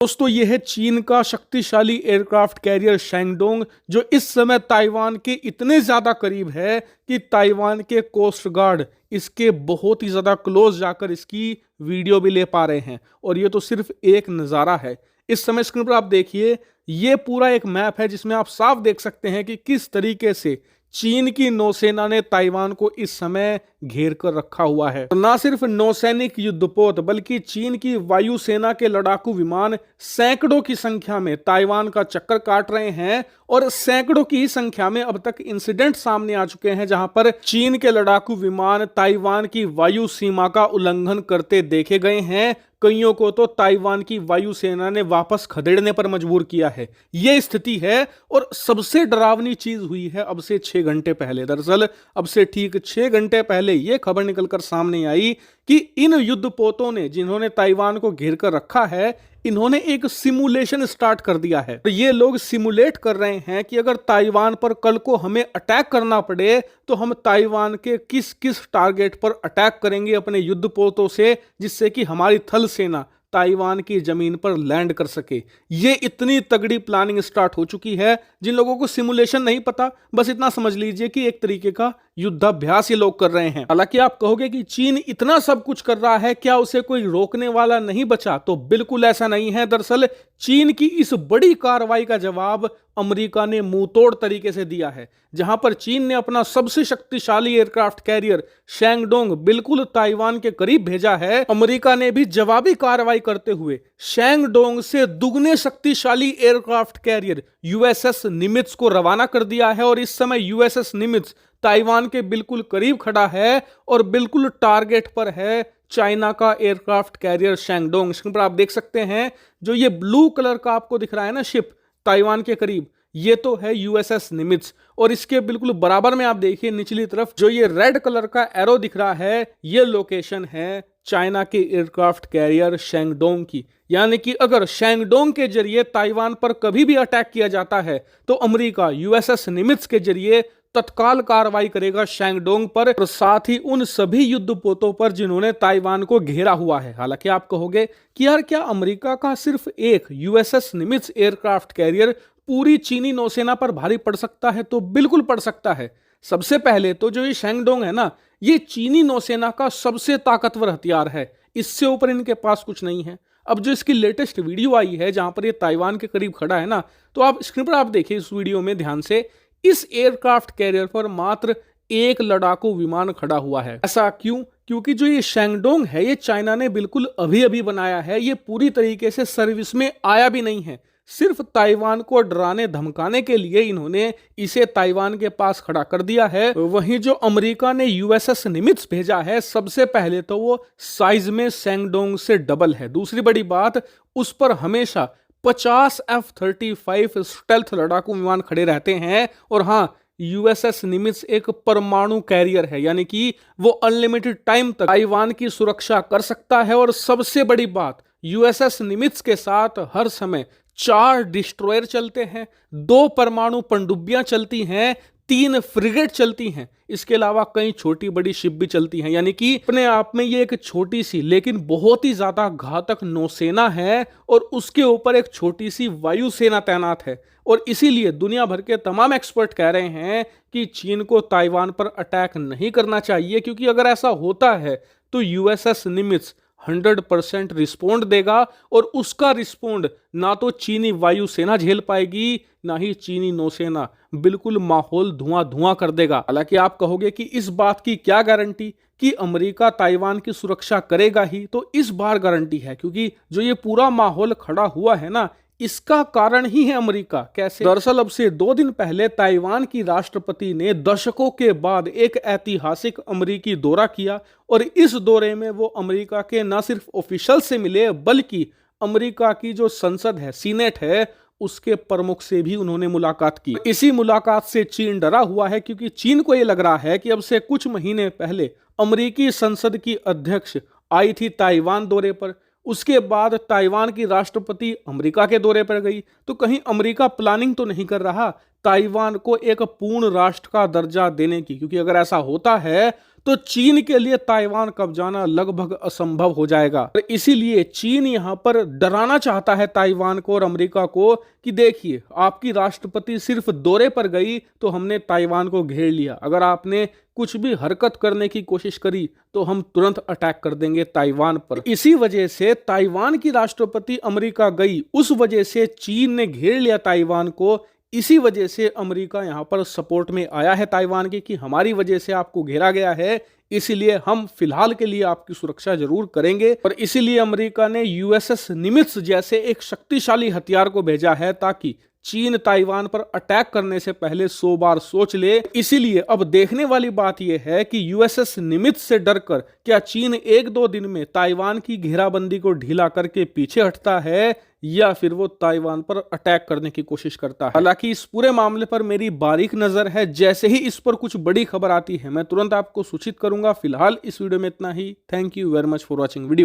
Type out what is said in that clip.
दोस्तों ये है चीन का शक्तिशाली एयरक्राफ्ट कैरियर शैंगडोंग, जो इस समय ताइवान के इतने ज्यादा करीब है कि ताइवान के कोस्ट गार्ड इसके बहुत ही ज्यादा क्लोज जाकर इसकी वीडियो भी ले पा रहे हैं। और ये तो सिर्फ एक नज़ारा है। इस समय स्क्रीन पर आप देखिए, ये पूरा एक मैप है जिसमें आप साफ देख सकते हैं कि किस तरीके से चीन की नौसेना ने ताइवान को इस समय घेर कर रखा हुआ है। ना सिर्फ नौसैनिक युद्धपोत बल्कि चीन की वायुसेना के लड़ाकू विमान सैकड़ों की संख्या में ताइवान का चक्कर काट रहे हैं और सैकड़ों की संख्या में अब तक इंसिडेंट सामने आ चुके हैं जहां पर चीन के लड़ाकू विमान ताइवान की वायु सीमा का उल्लंघन करते देखे गए हैं। कईयों को तो ताइवान की वायुसेना ने वापस खदेड़ने पर मजबूर किया है। यह स्थिति है और सबसे डरावनी चीज हुई है अब से 6 घंटे पहले। दरअसल अब से ठीक 6 घंटे पहले यह खबर निकलकर सामने आई कि इन युद्धपोतों ने, जिन्होंने ताइवान को घेर कर रखा है, इन्होंने एक सिमुलेशन स्टार्ट कर दिया है। तो ये लोग सिमुलेट कर रहे हैं कि अगर ताइवान पर कल को हमें अटैक करना पड़े तो हम ताइवान के किस किस टारगेट पर अटैक करेंगे अपने युद्धपोतों से, जिससे कि हमारी थल सेना ताइवान की जमीन पर लैंड कर सके। ये इतनी तगड़ी प्लानिंग स्टार्ट हो चुकी है। जिन लोगों को सिमुलेशन नहीं पता, बस इतना समझ लीजिए कि एक तरीके का युद्धाभ्यास ये लोग कर रहे हैं। हालांकि आप कहोगे कि चीन इतना सब कुछ कर रहा है, क्या उसे कोई रोकने वाला नहीं बचा? तो बिल्कुल ऐसा नहीं है। दरअसल चीन की इस बड़ी कार्रवाई का जवाब अमेरिका ने मुंह तोड़ तरीके से दिया है। जहां पर चीन ने अपना सबसे शक्तिशाली एयरक्राफ्ट कैरियर शैंगडोंग बिल्कुल ताइवान के करीब भेजा है, अमेरिका ने भी जवाबी कार्रवाई करते हुए शैंगडोंग से दुगने शक्तिशाली एयरक्राफ्ट कैरियर यूएसएस निमित्ज को रवाना कर दिया है। और इस समय यूएसएस निमित्ज ताइवान के बिल्कुल करीब खड़ा है और बिल्कुल टारगेट पर है चाइना का एयरक्राफ्ट कैरियर शैंगडोंग। स्क्रीन पर आप देख सकते हैं, जो ये ब्लू कलर का आपको दिख रहा है ना शिप ताइवान के करीब, ये तो है यूएसएस निमित्ज। और इसके बिल्कुल बराबर में आप देखिए निचली तरफ जो ये रेड कलर का एरो दिख रहा है, ये लोकेशन है चाइना के एयरक्राफ्ट कैरियर शैंगडोंग की। यानी कि अगर शैंगडोंग के जरिए ताइवान पर कभी भी अटैक किया जाता है तो अमेरिका यूएसएस निमित्ज के जरिए तत्काल कार्रवाई करेगा शैंगडोंग पर और साथ ही उन सभी युद्धपोतों पर जिन्होंने ताइवान को घेरा हुआ है। हालांकि आप कहोगे कि यार क्या अमेरिका का सिर्फ एक यूएसएस निमित्ज एयरक्राफ्ट कैरियर पूरी चीनी नौसेना पर भारी पड़ सकता है? तो बिल्कुल पड़ सकता है। सबसे पहले तो जो ये शैंगडोंग है ना, ये चीनी नौसेना का सबसे ताकतवर हथियार है। इससे ऊपर इनके पास कुछ नहीं है। अब जो इसकी लेटेस्ट वीडियो आई है जहां पर ये ताइवान के करीब खड़ा है ना, तो आप स्क्रीन पर आप देखिए इस वीडियो में ध्यान से, इस एयरक्राफ्ट कैरियर पर मात्र एक लड़ाकू विमान खड़ा हुआ है। ऐसा क्यों? क्योंकि जो ये शैंगडोंग है ये चाइना ने बिल्कुल अभी अभी बनाया है। ये पूरी तरीके से सर्विस में आया भी नहीं है। सिर्फ ताइवान को डराने धमकाने के लिए इन्होंने इसे ताइवान के पास खड़ा कर दिया है। वहीं जो अमेरिका ने यूएसएस निमित्ज भेजा है, सबसे पहले तो वो साइज में शैंगडोंग से डबल है। दूसरी बड़ी बात, उस पर हमेशा 50 F-35 स्टेल्थ लड़ाकू विमान खड़े रहते हैं। और हाँ, यूएसएस निमित्ज एक परमाणु कैरियर है, यानी कि वो अनलिमिटेड टाइम तक ताइवान की सुरक्षा कर सकता है। और सबसे बड़ी बात, यूएसएस निमित्ज के साथ हर समय 4 डिस्ट्रॉयर चलते हैं, 2 परमाणु पनडुब्बियां चलती हैं, 3 फ्रिगेट चलती हैं। इसके अलावा कई छोटी बड़ी शिप भी चलती हैं। यानी कि अपने आप में ये एक छोटी सी लेकिन बहुत ही ज्यादा घातक नौसेना है और उसके ऊपर एक छोटी सी वायुसेना तैनात है। और इसीलिए दुनिया भर के तमाम एक्सपर्ट कह रहे हैं कि चीन को ताइवान पर अटैक नहीं करना चाहिए, क्योंकि अगर ऐसा होता है तो यूएसएस निमित्ज 100% रिस्पोंड देगा और उसका रिस्पोंड ना तो चीनी वायुसेना झेल पाएगी, ना ही चीनी नौसेना। बिल्कुल माहौल धुआं धुआं कर देगा। हालांकि आप कहोगे कि इस बात की क्या गारंटी कि अमेरिका ताइवान की सुरक्षा करेगा ही? तो इस बार गारंटी है, क्योंकि जो ये पूरा माहौल खड़ा हुआ है ना, इसका कारण ही है अमेरिका। कैसे? दरअसल अब से 2 दिन पहले ताइवान की राष्ट्रपति ने दशकों के बाद एक ऐतिहासिक अमेरिकी दौरा किया और इस दौरे में वो अमेरिका के न सिर्फ ऑफिशियल से मिले, बल्कि अमेरिका की जो संसद है, सीनेट है, उसके प्रमुख से भी उन्होंने मुलाकात की। इसी मुलाकात से चीन डरा हुआ है, क्योंकि चीन को यह लग रहा है कि अब से कुछ महीने पहले अमेरिकी संसद की अध्यक्ष आई थी ताइवान दौरे पर, उसके बाद ताइवान की राष्ट्रपति अमेरिका के दौरे पर गई, तो कहीं अमेरिका प्लानिंग तो नहीं कर रहा ताइवान को एक पूर्ण राष्ट्र का दर्जा देने की? क्योंकि अगर ऐसा होता है तो चीन के लिए ताइवान कब्जाना लगभग असंभव हो जाएगा। और इसीलिए चीन यहां पर डराना चाहता है ताइवान को और अमेरिका को कि देखिए, आपकी राष्ट्रपति सिर्फ दौरे पर गई तो हमने ताइवान को घेर लिया, अगर आपने कुछ भी हरकत करने की कोशिश करी तो हम तुरंत अटैक कर देंगे ताइवान पर। इसी वजह से ताइवान की राष्ट्रपति अमेरिका गई, उस वजह से चीन ने घेर लिया ताइवान को। इसी वजह से अमेरिका यहां पर सपोर्ट में आया है ताइवान के कि हमारी वजह से आपको घेरा गया है, इसीलिए हम फिलहाल के लिए आपकी सुरक्षा जरूर करेंगे। और इसीलिए अमेरिका ने यूएसएस निमित्ज जैसे एक शक्तिशाली हथियार को भेजा है ताकि चीन ताइवान पर अटैक करने से पहले 100 बार सोच ले। इसीलिए अब देखने वाली बात यह है कि यूएसएस निमित्ज से डरकर क्या चीन 1-2 दिन में ताइवान की घेराबंदी को ढीला करके पीछे हटता है या फिर वो ताइवान पर अटैक करने की कोशिश करता है। हालांकि इस पूरे मामले पर मेरी बारीक नजर है, जैसे ही इस पर कुछ बड़ी खबर आती है मैं तुरंत आपको सूचित करूंगा। फिलहाल इस वीडियो में इतना ही। Thank you very much for watching video.